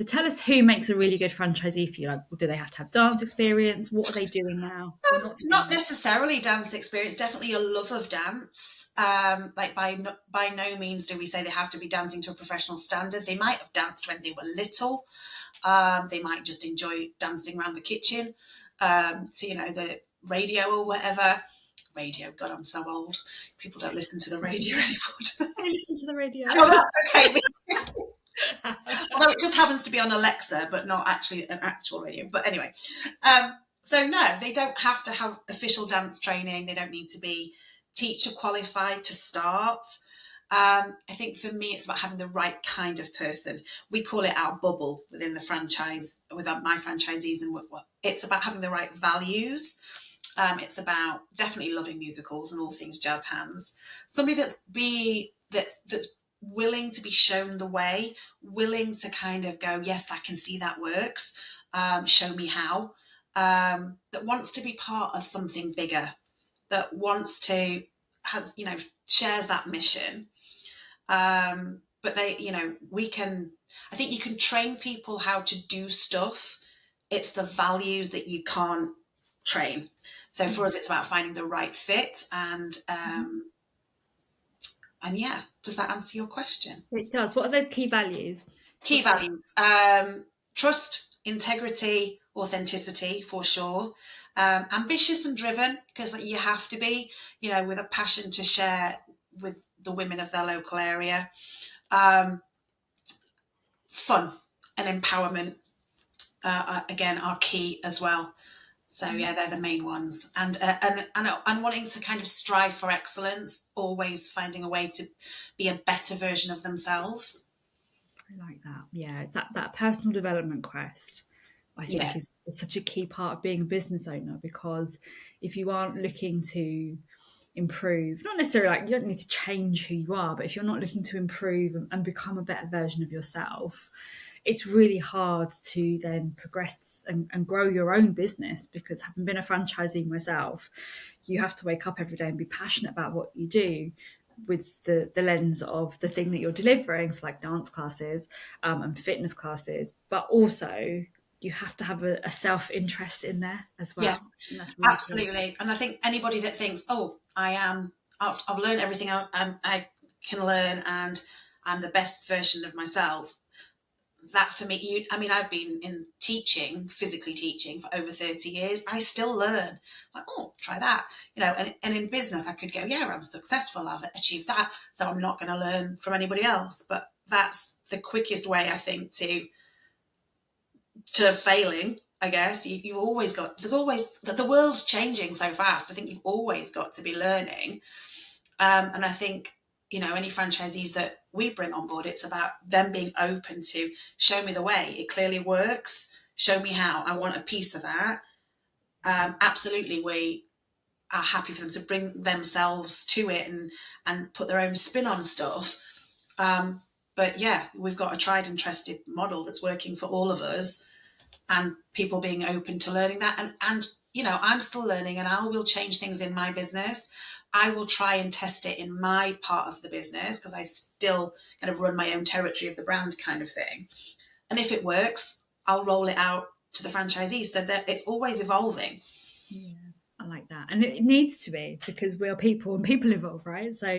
So tell us who makes a really good franchisee for you. Like, do they have to have dance experience? What are they doing now or not doing Not now? necessarily dance experience, definitely a love of dance. Like by no means do we say they have to be dancing to a professional standard. They might have danced when they were little. They might just enjoy dancing around the kitchen to, the radio or whatever. Radio, God, I'm so old. People don't listen to the radio anymore. I listen to the radio. Oh, okay. Although it just happens to be on Alexa, but not actually an actual radio. But anyway, so no, they don't have to have official dance training. They don't need to be teacher qualified to start. I think for me, it's about having the right kind of person. We call it our bubble within the franchise, with my franchisees, and it's about having the right values. It's about definitely loving musicals and all things jazz hands. Somebody that's willing to be shown the way, willing to kind of go, yes, I can see that works. Show me how. That wants to be part of something bigger. That shares that mission. But I think you can train people how to do stuff. It's the values that you can't train. So for us, it's about finding the right fit and yeah, does that answer your question? It does. What are those key values? Key values: trust, integrity, authenticity, for sure. Ambitious and driven, because you have to be, with a passion to share with the women of their local area. Fun and empowerment, again, are key as well. So yeah, they're the main ones, and wanting to kind of strive for excellence, always finding a way to be a better version of themselves. I like that. Yeah, it's that personal development quest. I think is such a key part of being a business owner, because if you aren't looking to improve, not necessarily like you don't need to change who you are, but if you're not looking to improve and become a better version of yourself, it's really hard to then progress and grow your own business, because having been a franchisee myself, you have to wake up every day and be passionate about what you do with the lens of the thing that you're delivering, so like dance classes and fitness classes, but also you have to have a self-interest in there as well. Yeah, And that's really absolutely. Cool. And I think anybody that thinks, oh, I've learned everything I can learn and I'm the best version of myself, that for me, I've been in physically teaching for over 30 years. I still learn. Like, oh, try that. And in business, I could go, yeah, I'm successful. I've achieved that. So I'm not going to learn from anybody else. But that's the quickest way, I think, to failing, I guess. You've always got, the world's changing so fast. I think you've always got to be learning. And I think, any franchisees that we bring on board, it's about them being open to show me the way. It clearly works. Show me how. I want a piece of that. Absolutely, we are happy for them to bring themselves to it and put their own spin on stuff. But yeah, we've got a tried and trusted model that's working for all of us, and people being open to learning that. And I'm still learning, and I will change things in my business. I will try and test it in my part of the business, because I still kind of run my own territory of the brand kind of thing. And if it works, I'll roll it out to the franchisees, so that it's always evolving. Yeah, I like that. And it needs to be, because we are people and people evolve, right? So